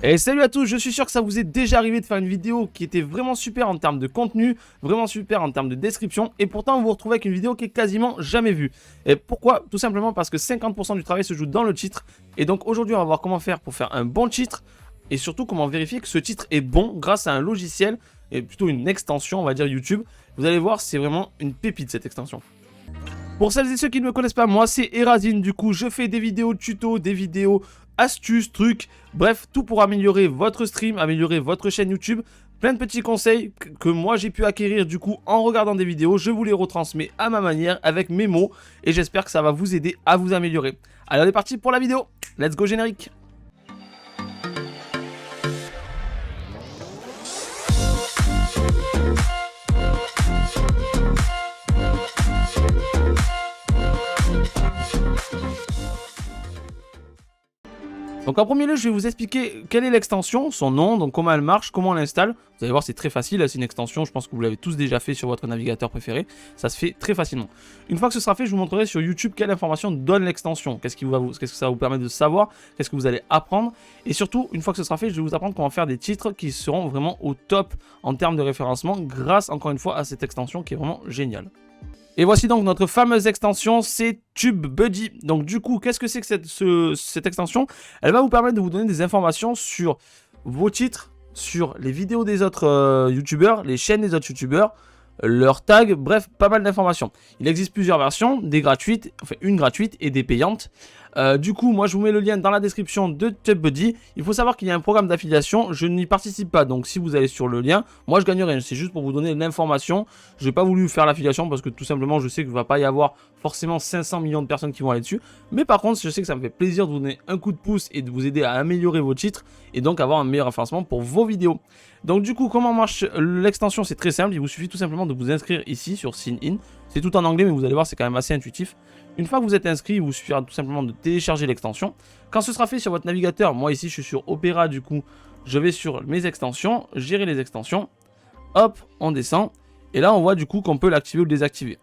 Et salut à tous, je suis sûr que ça vous est déjà arrivé de faire une vidéo qui était vraiment super en termes de contenu, vraiment super en termes de description, et pourtant vous vous retrouvez avec une vidéo qui est quasiment jamais vue. Et pourquoi? Tout simplement parce que 50% du travail se joue dans le titre, et donc aujourd'hui on va voir comment faire pour faire un bon titre, et surtout comment vérifier que ce titre est bon grâce à un logiciel, et plutôt une extension on va dire YouTube. Vous allez voir, c'est vraiment une pépite cette extension. Pour celles et ceux qui ne me connaissent pas, moi c'est Erazine, du coup je fais des vidéos tuto, des vidéos astuces, trucs, bref, tout pour améliorer votre stream, améliorer votre chaîne YouTube. Plein de petits conseils que moi j'ai pu acquérir du coup en regardant des vidéos, je vous les retransmets à ma manière avec mes mots et j'espère que ça va vous aider à vous améliorer. Allez, on est parti pour la vidéo, let's go générique. Donc en premier lieu, je vais vous expliquer quelle est l'extension, son nom, donc comment elle marche, comment on l'installe. Vous allez voir, c'est très facile, c'est une extension, je pense que vous l'avez tous déjà fait sur votre navigateur préféré. Ça se fait très facilement. Une fois que ce sera fait, je vous montrerai sur YouTube quelle information donne l'extension. Qu'est-ce que ça va vous permettre de savoir, qu'est-ce que vous allez apprendre. Et surtout, une fois que ce sera fait, je vais vous apprendre comment faire des titres qui seront vraiment au top en termes de référencement grâce, encore une fois, à cette extension qui est vraiment géniale. Et voici donc notre fameuse extension, c'est TubeBuddy. Donc du coup, qu'est-ce que c'est que cette extension? Elle va vous permettre de vous donner des informations sur vos titres, sur les vidéos des autres youtubeurs, les chaînes des autres youtubeurs, leurs tags, bref, pas mal d'informations. Il existe plusieurs versions, des gratuites, enfin une gratuite et des payantes. Du coup, moi je vous mets le lien dans la description de TubeBuddy. Il faut savoir qu'il y a un programme d'affiliation, je n'y participe pas, donc si vous allez sur le lien, moi je gagne rien, c'est juste pour vous donner l'information. Je n'ai pas voulu faire l'affiliation parce que tout simplement je sais qu'il ne va pas y avoir forcément 500 millions de personnes qui vont aller dessus. Mais par contre, je sais que ça me fait plaisir de vous donner un coup de pouce et de vous aider à améliorer vos titres et donc avoir un meilleur référencement pour vos vidéos. Donc du coup, comment marche l'extension? C'est très simple, il vous suffit tout simplement de vous inscrire ici sur Sign In. C'est tout en anglais, mais vous allez voir, c'est quand même assez intuitif. Une fois que vous êtes inscrit, il vous suffira tout simplement de télécharger l'extension. Quand ce sera fait sur votre navigateur, moi ici je suis sur Opera, du coup je vais sur mes extensions, gérer les extensions, hop, on descend, et là on voit du coup qu'on peut l'activer ou le désactiver.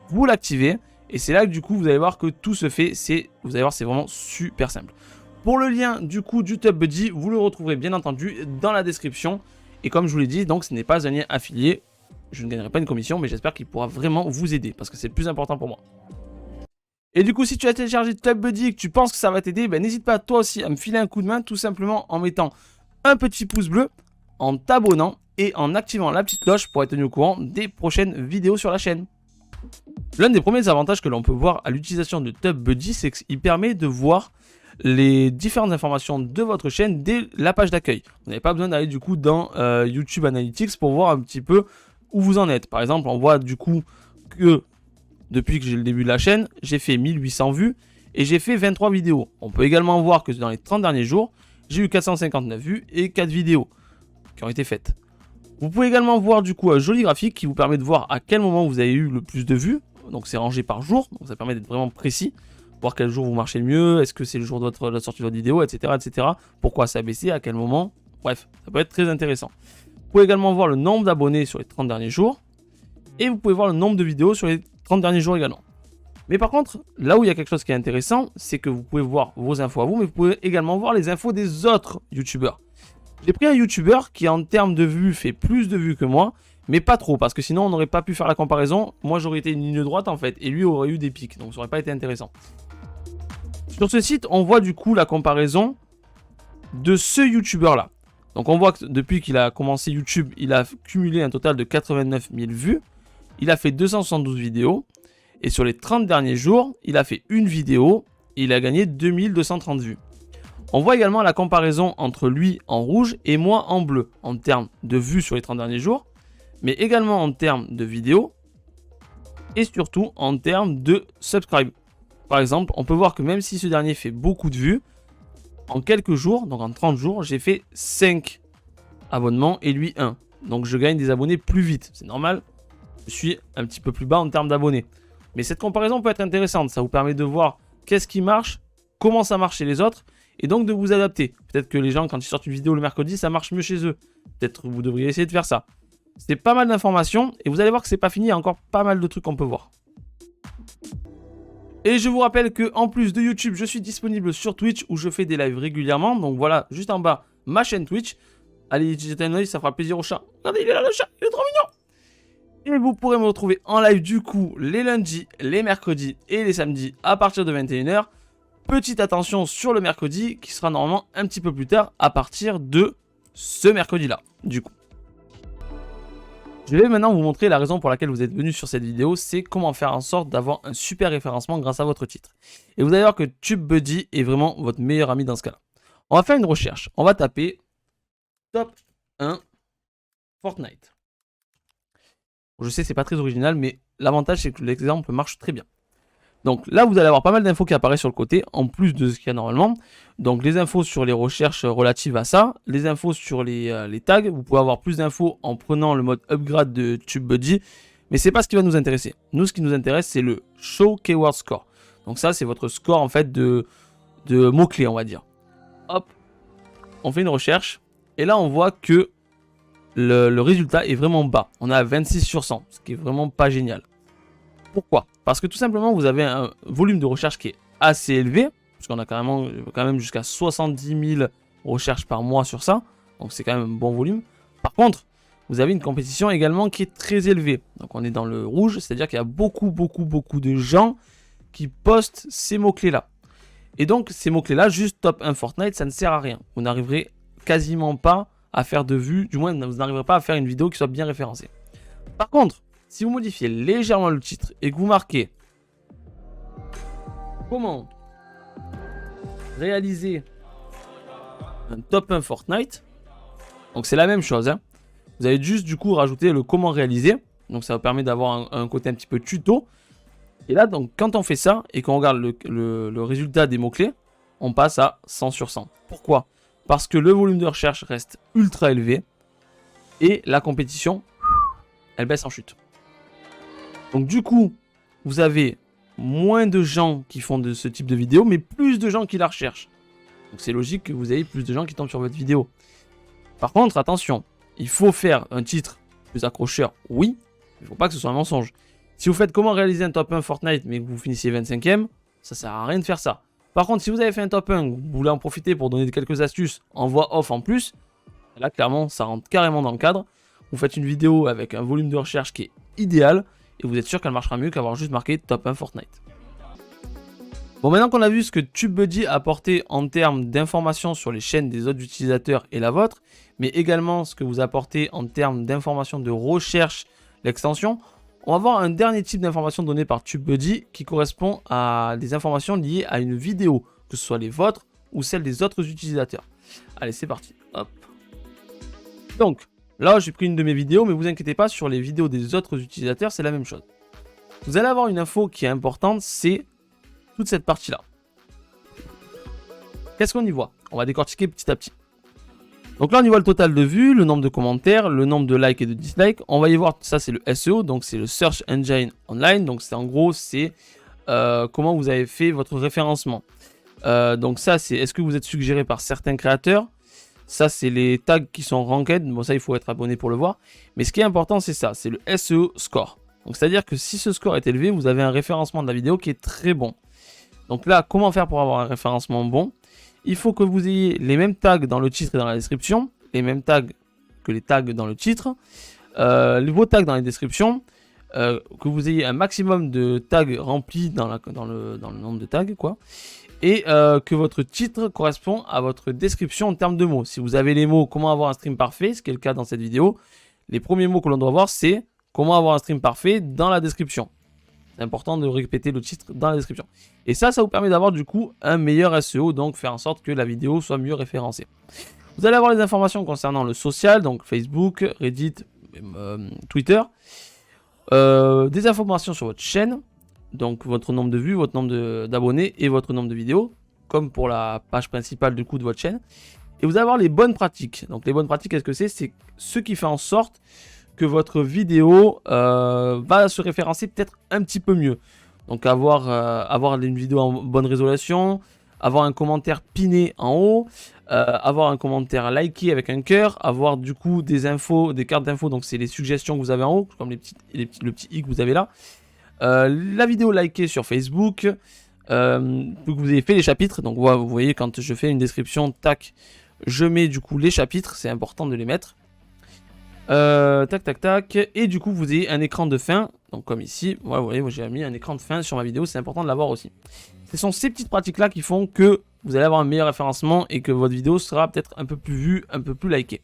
Vous l'activez, et c'est là que du coup vous allez voir que tout se fait, vous allez voir, c'est vraiment super simple. Pour le lien du coup du TubeBuddy, vous le retrouverez bien entendu dans la description, et comme je vous l'ai dit, donc ce n'est pas un lien affilié, je ne gagnerai pas une commission, mais j'espère qu'il pourra vraiment vous aider, parce que c'est le plus important pour moi. Et du coup, si tu as téléchargé TubeBuddy et que tu penses que ça va t'aider, ben, n'hésite pas toi aussi à me filer un coup de main, tout simplement en mettant un petit pouce bleu, en t'abonnant et en activant la petite cloche pour être tenu au courant des prochaines vidéos sur la chaîne. L'un des premiers avantages que l'on peut voir à l'utilisation de TubeBuddy, c'est qu'il permet de voir les différentes informations de votre chaîne dès la page d'accueil. Vous n'avez pas besoin d'aller du coup dans YouTube Analytics pour voir un petit peu où vous en êtes. Par exemple, on voit du coup que depuis que j'ai le début de la chaîne, j'ai fait 1800 vues et j'ai fait 23 vidéos. On peut également voir que dans les 30 derniers jours, j'ai eu 459 vues et 4 vidéos qui ont été faites. Vous pouvez également voir du coup un joli graphique qui vous permet de voir à quel moment vous avez eu le plus de vues. Donc c'est rangé par jour, donc ça permet d'être vraiment précis. Voir quel jour vous marchez le mieux, est-ce que c'est le jour de la sortie de votre vidéo, etc., etc. Pourquoi ça a baissé, à quel moment. Bref, ça peut être très intéressant. Vous pouvez également voir le nombre d'abonnés sur les 30 derniers jours. Et vous pouvez voir le nombre de vidéos sur les 30 derniers jours également. Mais par contre, là où il y a quelque chose qui est intéressant, c'est que vous pouvez voir vos infos à vous, mais vous pouvez également voir les infos des autres youtubeurs. J'ai pris un youtubeur qui en termes de vues fait plus de vues que moi, mais pas trop, parce que sinon on n'aurait pas pu faire la comparaison. Moi j'aurais été une ligne droite en fait, et lui aurait eu des pics, donc ça n'aurait pas été intéressant. Sur ce site, on voit du coup la comparaison de ce youtubeur là. Donc on voit que depuis qu'il a commencé YouTube, il a cumulé un total de 89 000 vues. Il a fait 272 vidéos. Et sur les 30 derniers jours, il a fait une vidéo. Et il a gagné 2230 vues. On voit également la comparaison entre lui en rouge et moi en bleu. En termes de vues sur les 30 derniers jours. Mais également en termes de vidéos. Et surtout en termes de subscribe. Par exemple, on peut voir que même si ce dernier fait beaucoup de vues, en quelques jours, donc en 30 jours, j'ai fait 5 abonnements et lui 1. Donc je gagne des abonnés plus vite. C'est normal. Je suis un petit peu plus bas en termes d'abonnés. Mais cette comparaison peut être intéressante. Ça vous permet de voir qu'est-ce qui marche, comment ça marche chez les autres, et donc de vous adapter. Peut-être que les gens, quand ils sortent une vidéo le mercredi, ça marche mieux chez eux. Peut-être que vous devriez essayer de faire ça. C'est pas mal d'informations, et vous allez voir que c'est pas fini, il y a encore pas mal de trucs qu'on peut voir. Et je vous rappelle que en plus de YouTube, je suis disponible sur Twitch où je fais des lives régulièrement. Donc voilà, juste en bas, ma chaîne Twitch. Allez jeter un oeil, ça fera plaisir au chat. Regardez, il est là le chat, il est trop mignon. Et vous pourrez me retrouver en live du coup les lundis, les mercredis et les samedis à partir de 21 h. Petite attention sur le mercredi qui sera normalement un petit peu plus tard à partir de ce mercredi là du coup. Je vais maintenant vous montrer la raison pour laquelle vous êtes venu sur cette vidéo, c'est comment faire en sorte d'avoir un super référencement grâce à votre titre. Et vous allez voir que TubeBuddy est vraiment votre meilleur ami dans ce cas-là. On va faire une recherche, on va taper top 1 Fortnite. Je sais c'est pas très original mais l'avantage c'est que l'exemple marche très bien. Donc là, vous allez avoir pas mal d'infos qui apparaissent sur le côté, en plus de ce qu'il y a normalement. Donc les infos sur les recherches relatives à ça, les infos sur les tags. Vous pouvez avoir plus d'infos en prenant le mode upgrade de TubeBuddy. Mais c'est pas ce qui va nous intéresser. Nous, ce qui nous intéresse, c'est le Show Keyword Score. Donc ça, c'est votre score en fait de mots-clés, on va dire. Hop, on fait une recherche. Et là, on voit que le résultat est vraiment bas. On a 26 sur 100, ce qui est vraiment pas génial. Pourquoi? Parce que tout simplement, vous avez un volume de recherche qui est assez élevé, parce qu'on a quand même jusqu'à 70 000 recherches par mois sur ça, donc c'est quand même un bon volume. Par contre, vous avez une compétition également qui est très élevée, donc on est dans le rouge, c'est-à-dire qu'il y a beaucoup de gens qui postent ces mots-clés-là. Et donc, ces mots-clés-là, juste top 1 Fortnite, ça ne sert à rien. Vous n'arriverez quasiment pas à faire de vues, du moins, vous n'arriverez pas à faire une vidéo qui soit bien référencée. Par contre, si vous modifiez légèrement le titre et que vous marquez comment réaliser un top 1 Fortnite, donc c'est la même chose, hein. Vous allez juste du coup rajouter le comment réaliser, donc ça vous permet d'avoir un côté un petit peu tuto. Et là, donc quand on fait ça et qu'on regarde le résultat des mots-clés, on passe à 100 sur 100. Pourquoi? Parce que le volume de recherche reste ultra élevé et la compétition, elle baisse en chute. Donc du coup, vous avez moins de gens qui font de ce type de vidéo, mais plus de gens qui la recherchent. Donc c'est logique que vous ayez plus de gens qui tombent sur votre vidéo. Par contre, attention, il faut faire un titre plus accrocheur, oui, il ne faut pas que ce soit un mensonge. Si vous faites comment réaliser un top 1 Fortnite, mais que vous finissiez 25e, ça sert à rien de faire ça. Par contre, si vous avez fait un top 1, vous voulez en profiter pour donner quelques astuces en voix off en plus, là clairement, ça rentre carrément dans le cadre. Vous faites une vidéo avec un volume de recherche qui est idéal, et vous êtes sûr qu'elle marchera mieux qu'avoir juste marqué top 1 Fortnite. Bon, maintenant qu'on a vu ce que TubeBuddy a apporté en termes d'informations sur les chaînes des autres utilisateurs et la vôtre, mais également ce que vous apportez en termes d'informations de recherche, l'extension, on va voir un dernier type d'informations données par TubeBuddy qui correspond à des informations liées à une vidéo, que ce soit les vôtres ou celles des autres utilisateurs. Allez, c'est parti. Hop. Donc, là, j'ai pris une de mes vidéos, mais vous inquiétez pas, sur les vidéos des autres utilisateurs, c'est la même chose. Vous allez avoir une info qui est importante, c'est toute cette partie-là. Qu'est-ce qu'on y voit? On va décortiquer petit à petit. Donc là, on y voit le total de vues, le nombre de commentaires, le nombre de likes et de dislikes. On va y voir, ça c'est le SEO, donc c'est le Search Engine Online. Donc c'est en gros, c'est comment vous avez fait votre référencement. Donc ça, c'est est-ce que vous êtes suggéré par certains créateurs? Ça, c'est les tags qui sont ranked. Bon, ça, il faut être abonné pour le voir. Mais ce qui est important, c'est ça, c'est le SEO score. Donc, c'est-à-dire que si ce score est élevé, vous avez un référencement de la vidéo qui est très bon. Donc là, comment faire pour avoir un référencement bon? Il faut que vous ayez les mêmes tags dans le titre et dans la description. Les mêmes tags que les tags dans le titre. Vos tags dans les descriptions. Que vous ayez un maximum de tags remplis dans le nombre de tags, quoi. Et que votre titre correspond à votre description en termes de mots. Si vous avez les mots « Comment avoir un stream parfait », ce qui est le cas dans cette vidéo, les premiers mots que l'on doit voir, c'est « Comment avoir un stream parfait » dans la description. C'est important de répéter le titre dans la description. Et ça vous permet d'avoir du coup un meilleur SEO, donc faire en sorte que la vidéo soit mieux référencée. Vous allez avoir les informations concernant le social, donc Facebook, Reddit, Twitter. Des informations sur votre chaîne. Donc votre nombre de vues, votre nombre d'abonnés et votre nombre de vidéos, comme pour la page principale du coup de votre chaîne. Et vous allez avoir les bonnes pratiques. Donc les bonnes pratiques, qu'est-ce que c'est? C'est ce qui fait en sorte que votre vidéo va se référencer peut-être un petit peu mieux. Donc avoir une vidéo en bonne résolution, avoir un commentaire piné en haut, avoir un commentaire liké avec un cœur, avoir du coup des infos, des cartes d'infos, donc c'est les suggestions que vous avez en haut, comme le petit i que vous avez là. La vidéo likée sur Facebook, que vous ayez fait les chapitres, donc vous voyez quand je fais une description, tac, Je mets du coup les chapitres, c'est important de les mettre. Tac, tac, tac. Et du coup, vous avez un écran de fin. Donc comme ici, voilà, vous voyez, moi j'ai mis un écran de fin sur ma vidéo, c'est important de l'avoir aussi. Ce sont ces petites pratiques-là qui font que vous allez avoir un meilleur référencement et que votre vidéo sera peut-être un peu plus vue, un peu plus likée.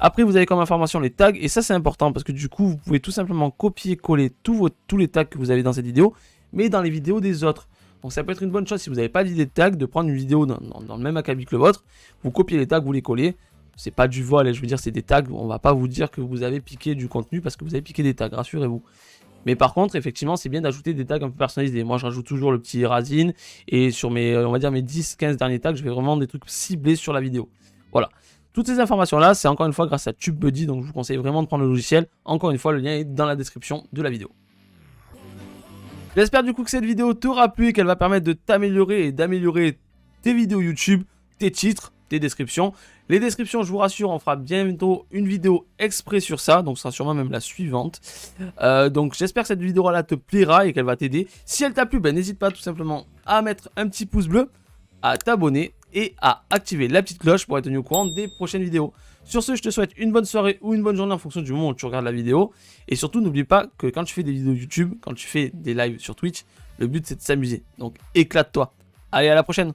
Après, vous avez comme information les tags, et ça c'est important parce que du coup, vous pouvez tout simplement copier-coller tous les tags que vous avez dans cette vidéo, mais dans les vidéos des autres. Donc ça peut être une bonne chose si vous n'avez pas d'idée de tag, de prendre une vidéo dans le même acabit que le vôtre, vous copiez les tags, vous les collez. C'est pas du vol, je veux dire, c'est des tags. On va pas vous dire que vous avez piqué du contenu parce que vous avez piqué des tags, rassurez-vous. Mais par contre, effectivement, c'est bien d'ajouter des tags un peu personnalisés. Moi, je rajoute toujours le petit Razine. Et sur mes, on va dire, mes 10-15 derniers tags, je vais vraiment des trucs ciblés sur la vidéo. Voilà. Toutes ces informations-là, c'est encore une fois grâce à TubeBuddy. Donc, je vous conseille vraiment de prendre le logiciel. Encore une fois, le lien est dans la description de la vidéo. J'espère du coup que cette vidéo t'aura plu et qu'elle va permettre de t'améliorer et d'améliorer tes vidéos YouTube, tes titres, tes descriptions. Les descriptions, je vous rassure, on fera bientôt une vidéo exprès sur ça, donc ce sera sûrement même la suivante. Donc j'espère que cette vidéo-là te plaira et qu'elle va t'aider. Si elle t'a plu, ben, n'hésite pas tout simplement à mettre un petit pouce bleu, à t'abonner et à activer la petite cloche pour être tenu au courant des prochaines vidéos. Sur ce, je te souhaite une bonne soirée ou une bonne journée en fonction du moment où tu regardes la vidéo. Et surtout, n'oublie pas que quand tu fais des vidéos YouTube, quand tu fais des lives sur Twitch, le but c'est de s'amuser. Donc éclate-toi. Allez, à la prochaine!